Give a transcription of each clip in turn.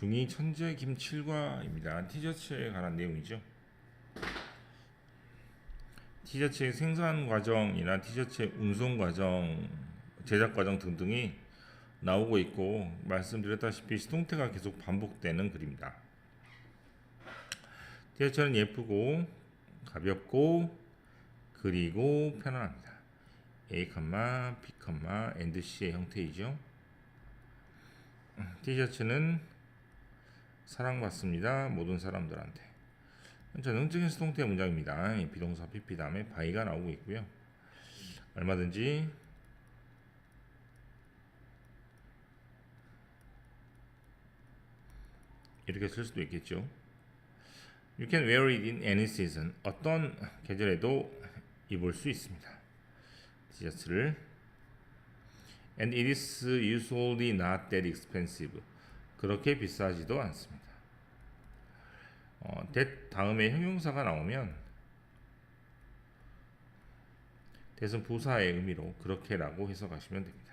중2 천재 김칠과입니다. 티셔츠에 관한 내용이죠. 티셔츠의 생산 과정이나 티셔츠의 운송 과정, 제작 과정 등등이 나오고 있고, 말씀드렸다시피 시동태가 계속 반복되는 글입니다. 티셔츠는 예쁘고 가볍고 그리고 편안합니다. A, B, and C의 형태이죠. 티셔츠는 사랑받습니다. 모든 사람들한테. 전형적인 수동태 문장입니다. 비동사 PP 다음에 by가 나오고 있고요. 얼마든지 이렇게 쓸 수도 있겠죠. You can wear it in any season. 어떤 계절에도 입을 수 있습니다. 티셔츠를. And it is usually not that expensive. 그렇게 비싸지도 않습니다. that 다음에 형용사가 나오면 that은 부사의 의미로 그렇게라고 해석하시면 됩니다.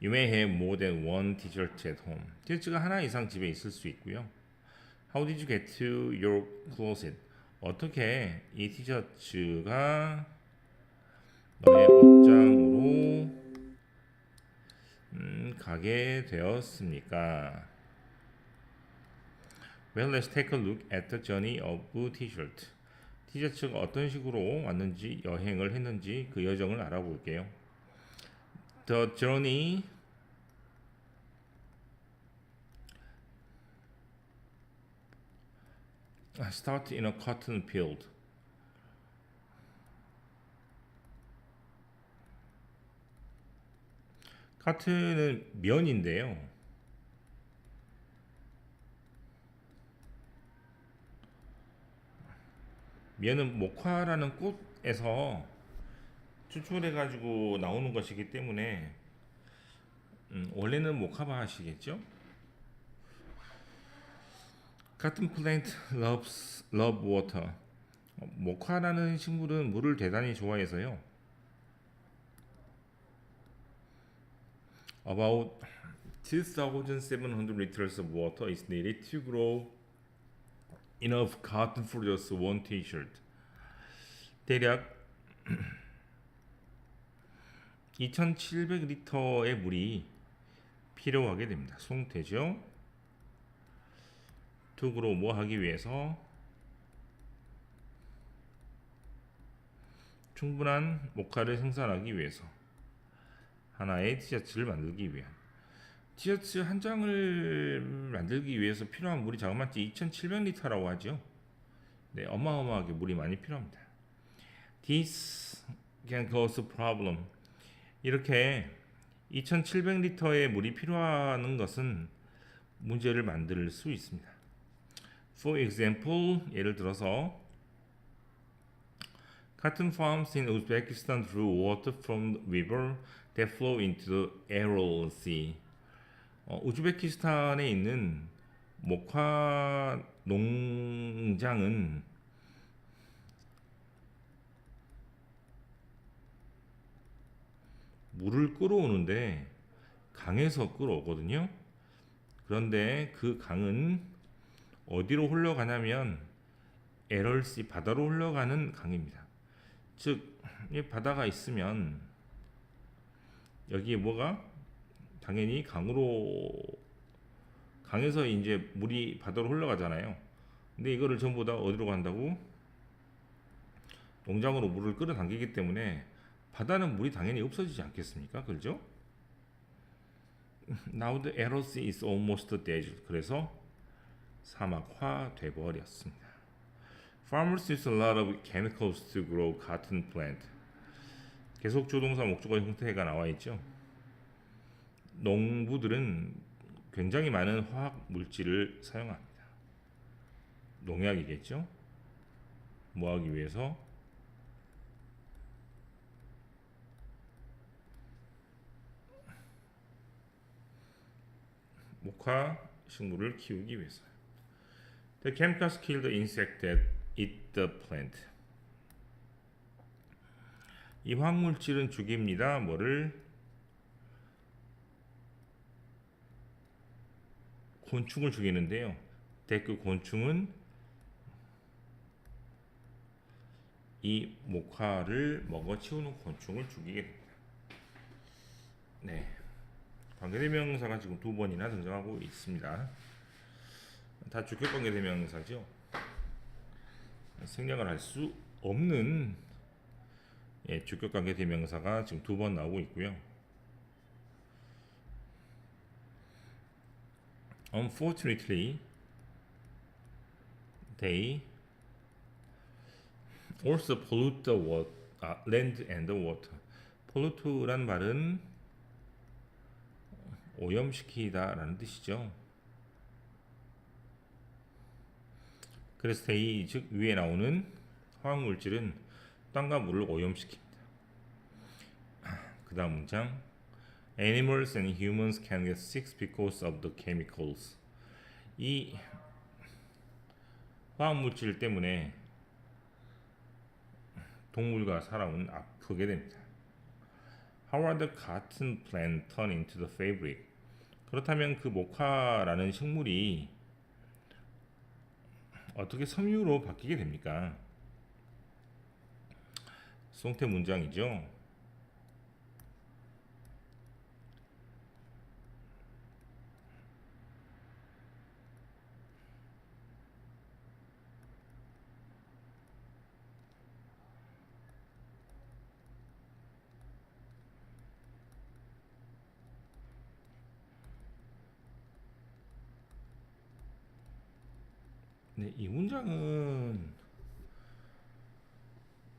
You may have more than one t-shirt at home. 티셔츠가 하나 이상 집에 있을 수 있고요. How did you get to your closet? 어떻게 이 티셔츠가 너의 옷장으로 가게 되었습니까? Well, let's take a look at the journey of t-shirt. 티셔츠가 어떤 식으로 왔는지, 여행을 했는지 그 여정을 알아볼게요. The journey started in a cotton field. 카트는 면인데요. 면은 목화라는 꽃에서 추출해가지고 나오는 것이기 때문에 원래는 목화밭이겠죠. Cotton plant love water. 목화라는 식물은 물을 대단히 좋아해서요. About 2,700 liters of water is needed to grow enough cotton for just one t-shirt. 대략 2,700리터의 물이 필요하게 됩니다. 수동태죠. to grow 뭐 하기 위해서? 충분한 목화를 생산하기 위해서. 하나의 티셔츠를 만들기 위한. 티셔츠 한 장을 만들기 위해서 필요한 물이 자그마치 2,700리터라고 하죠. 네, 어마어마하게 물이 많이 필요합니다. This can cause a problem. 이렇게 2,700리터의 물이 필요한 것은 문제를 만들 수 있습니다. For example, 예를 들어서 Cotton farms in Uzbekistan drew water from the river that flow into the Aral Sea. 우즈베키스탄에 있는 목화 농장은 물을 끌어오는데 강에서 끌어오거든요. 그런데 그 강은 어디로 흘러가냐면 에럴씨 바다로 흘러가는 강입니다. 즉, 이 바다가 있으면 여기에 뭐가 당연히 강에서 이제 물이 바다로 흘러가잖아요. 근데 이거를 전부 다 어디로 간다고? 농장으로 물을 끌어당기기 때문에 바다는 물이 당연히 없어지지 않겠습니까? 그렇죠? Now the Aral Sea is almost dead. 그래서 사막화 돼버렸습니다. Farmers use a lot of chemicals to grow cotton plant. 계속 조동사 목적어 형태가 나와 있죠. 농부들은 굉장히 많은 화학 물질을 사용합니다. 농약이겠죠. 뭐 하기 위해서? 목화 식물을 키우기 위해서. The chemicals kill the insect that eat the plant. 이 화학물질은 죽입니다. 뭐를? 곤충을 죽이는데요. 그 곤충은 이 목화를 먹어 치우는 곤충을 죽이게 됩니다. 네, 관계대명사가 지금 두 번이나 등장하고 있습니다. 다 주격 관계대명사죠. 생략을 할 수 없는 주격 관계대명사가 지금 두 번 나오고 있고요. Unfortunately, they also pollute the land and the water. pollute란 말은 오염시키다라는 뜻이죠. 그래서 they, 즉 위에 나오는 화학물질은 땅과 물을 오염시킵니다. 그 다음 문장 Animals and humans can get sick because of the chemicals. 이 화학물질 때문에 동물과 사람은 아프게 됩니다. How are the cotton plant turned into the fabric? 그렇다면 그 목화라는 식물이 어떻게 섬유로 바뀌게 됩니까? 수동태 문장이죠. 네, 이 문장은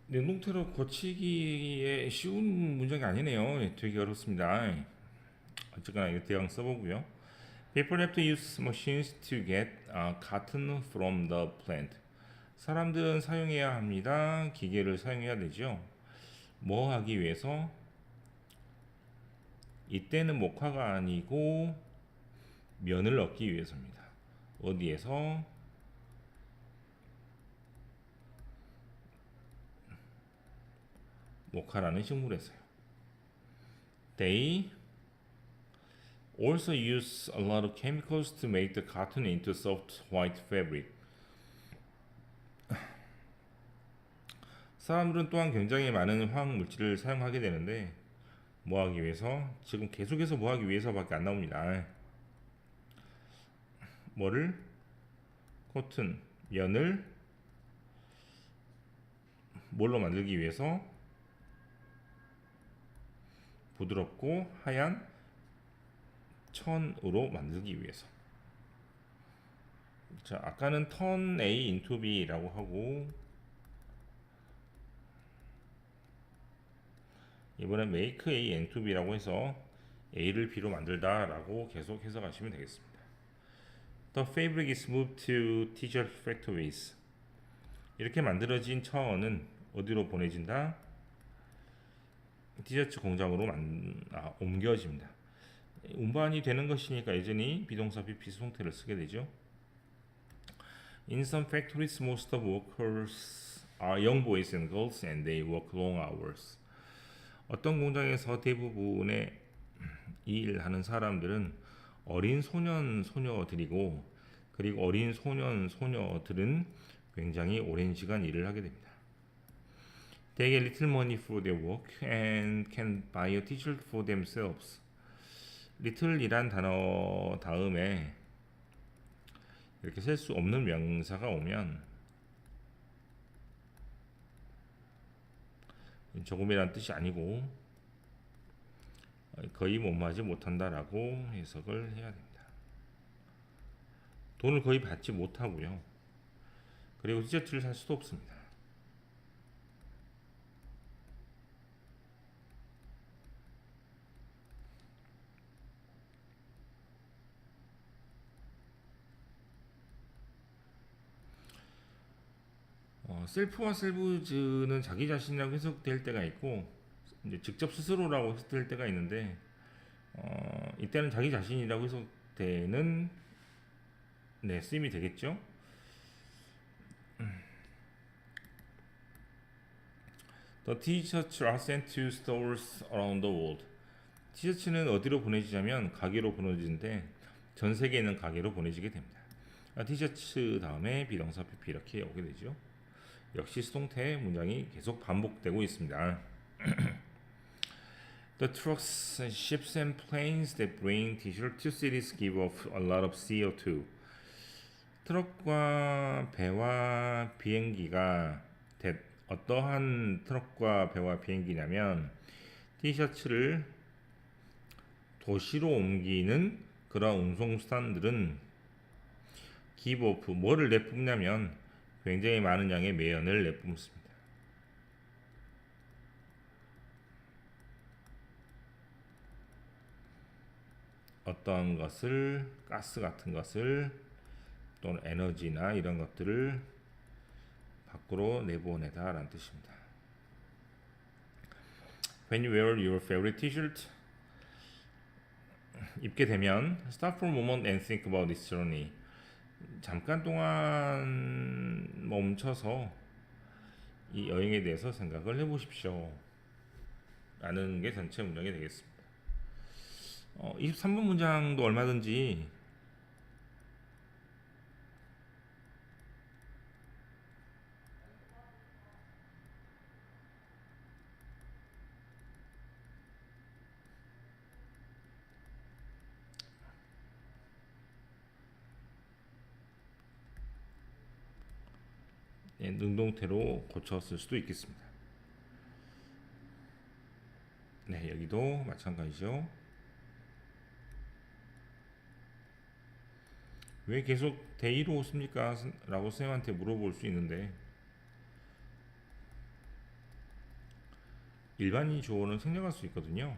능동태로 고치기에 쉬운 문장이 아니네요. 되게 어렵습니다. 어쨌거나 이거 대강 써보고요. People have to use machines to get cotton from the plant. 사람들은 사용해야 합니다. 기계를 사용해야 되죠. 뭐 하기 위해서? 이때는 목화가 아니고 면을 얻기 위해서입니다. 어디에서? 목화라는 식물에서요. They also use a lot of chemicals to make the cotton into soft white fabric. 사람들은 또한 굉장히 많은 화학 물질을 사용하게 되는데 뭐 하기 위해서? 지금 계속해서 뭐 하기 위해서밖에 안 나옵니다. 뭐를? 코튼, 면을 뭘로 만들기 위해서? 부드럽고 하얀 천으로 만들기 위해서. 자, 아까는 turn A into B라고 하고 이번엔 make A into B라고 해서 A를 B로 만들다라고 계속 해석하시면 되겠습니다. The fabric is moved to t-shirt factories. 이렇게 만들어진 천은 어디로 보내진다? 티셔츠 공장으로 옮겨집니다. 운반이 되는 것이니까 여전히 비동사 PP 수동태를 쓰게 되죠. In some factories, most of workers are young boys and girls, and they work long hours. 어떤 공장에서 대부분의 이 일하는 사람들은 어린 소년 소녀들이고 그리고 어린 소년 소녀들은 굉장히 오랜 시간 일을 하게 됩니다. They get little money for their work and can buy a t-shirt for themselves. little이란 단어 다음에 이렇게 셀 수 없는 명사가 오면 조금이란 뜻이 아니고 거의 못마지 못한다라고 해석을 해야 됩니다. 돈을 거의 받지 못하고요. 그리고 티셔츠를 살 수도 없습니다. 셀프와 셀브즈는 자기 자신이라고 해석될 때가 있고 이제 직접 스스로라고 해석될 때가 있는데 이때는 자기 자신이라고 해석되는 쓰임이 되겠죠. The t-shirts are sent to stores around the world. 티셔츠는 어디로 보내지냐면 가게로 보내지는데 전 세계에 있는 가게로 보내지게 됩니다. 티셔츠 다음에 비동사 PP 이렇게 오게 되죠. 역시 수동태 문장이 계속 반복되고 있습니다. The trucks, ships and planes that bring t-shirt to cities give off a lot of CO2. 트럭과 배와 비행기가 어떠한 트럭과 배와 비행기냐면 티셔츠를 도시로 옮기는 그런 운송수단들은 give off 뭐를 내뿜냐면 굉장히 많은 양의 매연을 내뿜습니다. 어떠한 것을 가스 같은 것을 또는 에너지나 이런 것들을 밖으로 내보내다 라는 뜻입니다. When you wear your favorite t-shirt 입게 되면 stop for a moment and think about this journey. 잠깐 동안 멈춰서 이 여행에 대해서 생각을 해보십시오 라는 게 전체 문장이 되겠습니다. 23번 문장도 얼마든지 능동태로 고쳤을 수도 있겠습니다. 네, 여기도 마찬가지죠. 왜 계속 대의로 오십니까? 라고 선생님한테 물어볼 수 있는데 일반인 주어는 생략할 수 있거든요.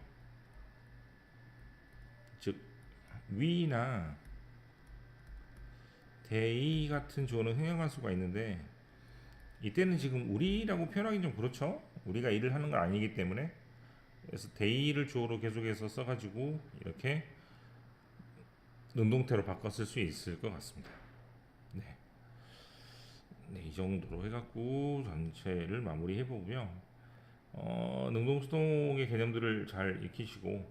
즉 위나 대의 같은 주어는 생략할 수가 있는데 이때는 지금 우리라고 표현하기 좀 그렇죠. 우리가 일을 하는 건 아니기 때문에 그래서 대의를 주어로 계속해서 써가지고 이렇게 능동태로 바꿔 쓸 수 있을 것 같습니다. 네, 이 정도로 해갖고 전체를 마무리해 보고요. 능동수동의 개념들을 잘 익히시고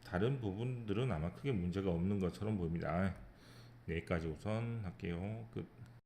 다른 부분들은 아마 크게 문제가 없는 것처럼 보입니다. 여기까지 우선 할게요. 끝.